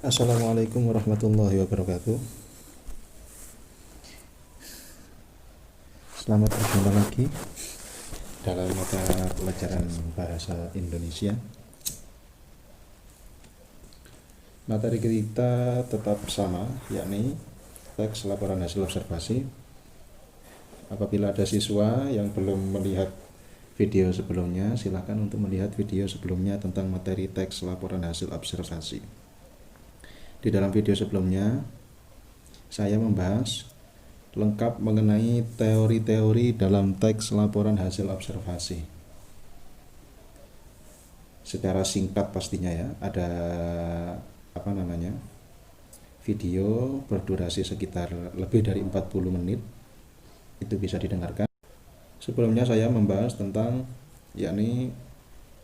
Assalamualaikum warahmatullahi wabarakatuh. Selamat berjumpa lagi dalam mata pelajaran bahasa Indonesia. Materi kita tetap sama, yakni teks laporan hasil observasi. Apabila ada siswa yang belum melihat video sebelumnya, silakan untuk melihat video sebelumnya tentang materi teks laporan hasil observasi. Di dalam video sebelumnya, saya membahas lengkap mengenai teori-teori dalam teks laporan hasil observasi. Secara singkat pastinya ya, ada video berdurasi sekitar lebih dari 40 menit. Itu bisa didengarkan. Sebelumnya saya membahas tentang yakni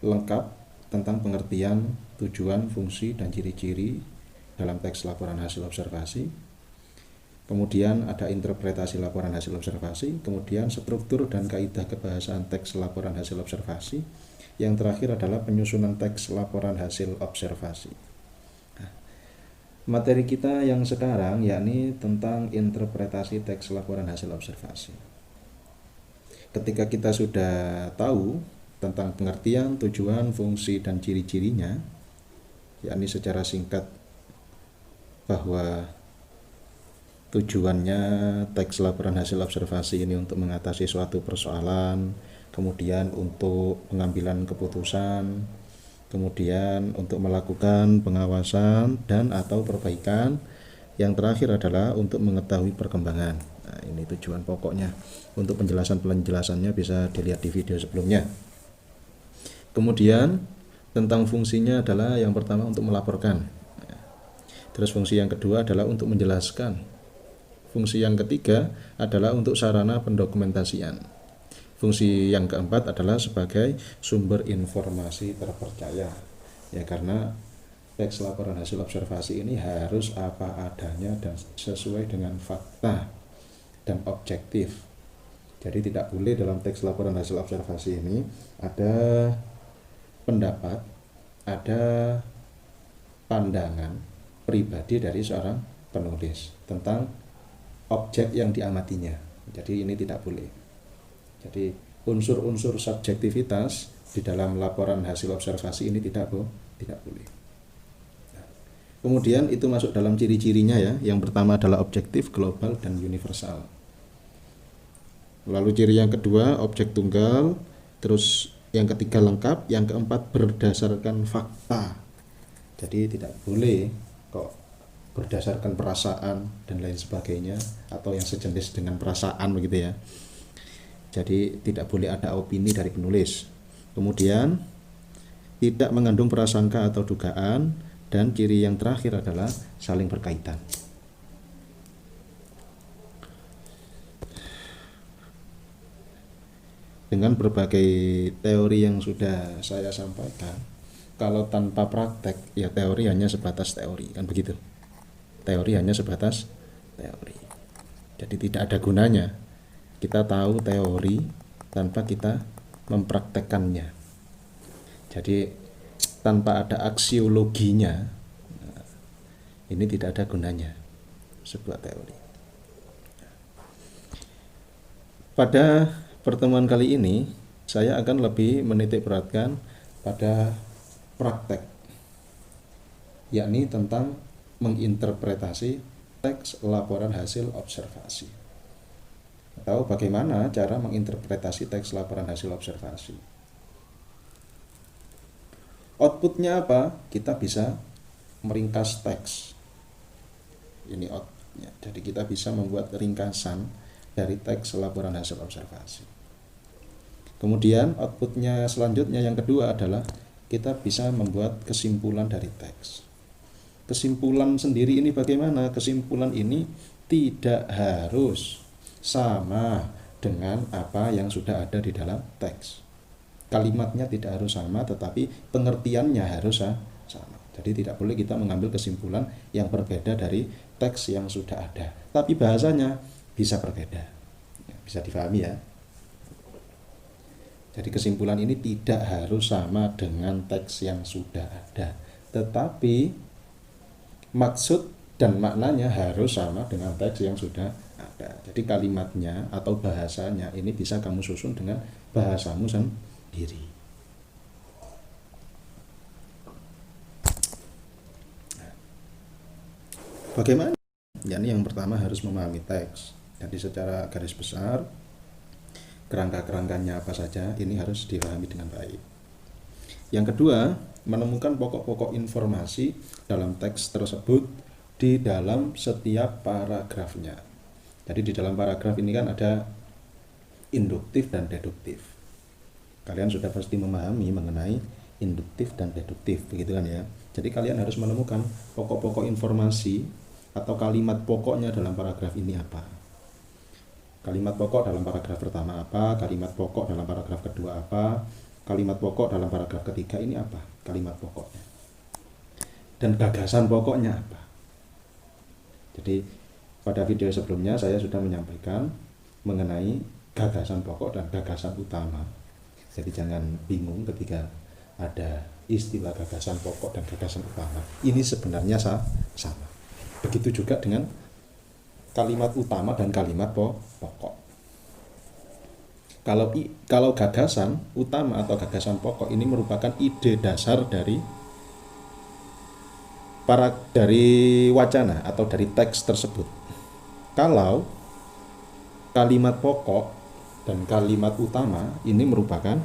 lengkap tentang pengertian, tujuan, fungsi, dan ciri-ciri dalam teks laporan hasil observasi. Kemudian ada interpretasi laporan hasil observasi, kemudian struktur dan kaidah kebahasaan teks laporan hasil observasi. Yang terakhir adalah penyusunan teks laporan hasil observasi. Nah, materi kita yang sekarang yakni tentang interpretasi teks laporan hasil observasi. Ketika kita sudah tahu tentang pengertian, tujuan, fungsi, dan ciri-cirinya, yakni secara singkat bahwa tujuannya teks laporan hasil observasi ini untuk mengatasi suatu persoalan, kemudian untuk pengambilan keputusan, kemudian untuk melakukan pengawasan dan atau perbaikan. Yang terakhir adalah untuk mengetahui perkembangan. Nah, ini tujuan pokoknya. Untuk penjelasannya bisa dilihat di video sebelumnya. Kemudian tentang fungsinya adalah yang pertama untuk melaporkan. Terus fungsi yang kedua adalah untuk menjelaskan. Fungsi yang ketiga adalah untuk sarana pendokumentasian. Fungsi yang keempat adalah sebagai sumber informasi terpercaya. Ya, karena teks laporan hasil observasi ini harus apa adanya dan sesuai dengan fakta dan objektif. Jadi tidak boleh dalam teks laporan hasil observasi ini ada pendapat, ada pandangan pribadi dari seorang penulis tentang objek yang diamatinya. Jadi ini tidak boleh. Jadi unsur-unsur subjektivitas di dalam laporan hasil observasi ini tidak boleh. Nah, kemudian itu masuk dalam ciri-cirinya ya. Yang pertama adalah objektif, global, dan universal. Lalu ciri yang kedua objek tunggal, terus yang ketiga lengkap, yang keempat berdasarkan fakta. Jadi tidak boleh kok berdasarkan perasaan dan lain sebagainya atau yang sejenis dengan perasaan begitu ya. Jadi tidak boleh ada opini dari penulis. Kemudian tidak mengandung prasangka atau dugaan, dan ciri yang terakhir adalah saling berkaitan. Dengan berbagai teori yang sudah saya sampaikan, kalau tanpa praktek ya teori hanya sebatas teori, kan begitu. Teori hanya sebatas teori. Jadi tidak ada gunanya kita tahu teori tanpa kita mempraktekkannya. Jadi tanpa ada aksiologinya, ini tidak ada gunanya sebuah teori. Pada pertemuan kali ini saya akan lebih menitik beratkan pada praktek, yakni tentang menginterpretasi teks laporan hasil observasi, atau bagaimana cara menginterpretasi teks laporan hasil observasi. Outputnya apa? Kita bisa meringkas teks. Ini outputnya. Jadi kita bisa membuat ringkasan dari teks laporan hasil observasi. Kemudian outputnya selanjutnya yang kedua adalah kita bisa membuat kesimpulan dari teks. Kesimpulan sendiri ini bagaimana? Kesimpulan ini tidak harus sama dengan apa yang sudah ada di dalam teks. Kalimatnya tidak harus sama, tetapi pengertiannya harus sama. Jadi tidak boleh kita mengambil kesimpulan yang berbeda dari teks yang sudah ada. Tapi bahasanya bisa berbeda. Bisa difahami ya. Jadi kesimpulan ini tidak harus sama dengan teks yang sudah ada. Tetapi maksud dan maknanya harus sama dengan teks yang sudah ada. Jadi kalimatnya atau bahasanya ini bisa kamu susun dengan bahasamu sendiri. Bagaimana? Yakni yang pertama harus memahami teks. Jadi secara garis besar kerangka-kerangkanya apa saja ini harus dipahami dengan baik. Yang kedua, menemukan pokok-pokok informasi dalam teks tersebut di dalam setiap paragrafnya. Jadi di dalam paragraf ini kan ada induktif dan deduktif. Kalian sudah pasti memahami mengenai induktif dan deduktif, begitu kan ya. Jadi kalian harus menemukan pokok-pokok informasi atau kalimat pokoknya dalam paragraf ini apa. Kalimat pokok dalam paragraf pertama apa, kalimat pokok dalam paragraf kedua apa, kalimat pokok dalam paragraf ketiga ini apa, kalimat pokoknya. Dan gagasan pokoknya apa. Jadi pada video sebelumnya saya sudah menyampaikan mengenai gagasan pokok dan gagasan utama. Jadi jangan bingung ketika ada istilah gagasan pokok dan gagasan utama. Ini sebenarnya sama. Begitu juga dengan kalimat utama dan kalimat pokok. Kalau gagasan utama atau gagasan pokok ini merupakan ide dasar dari wacana atau dari teks tersebut. Kalau kalimat pokok dan kalimat utama ini merupakan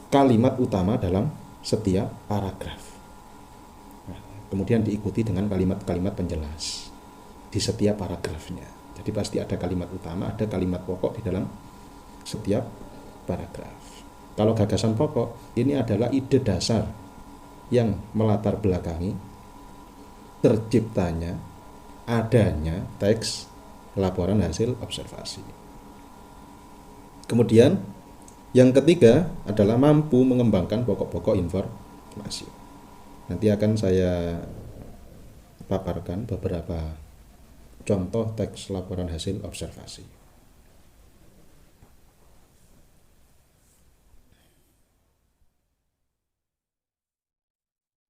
kalimat utama dalam setiap paragraf. Nah, kemudian diikuti dengan kalimat-kalimat penjelas di setiap paragrafnya. Jadi pasti ada kalimat utama, ada kalimat pokok di dalam setiap paragraf. Kalau gagasan pokok ini adalah ide dasar yang melatar belakangi terciptanya, adanya teks laporan hasil observasi. Kemudian yang ketiga adalah mampu mengembangkan pokok-pokok informasi. Nanti akan saya paparkan beberapa contoh teks laporan hasil observasi.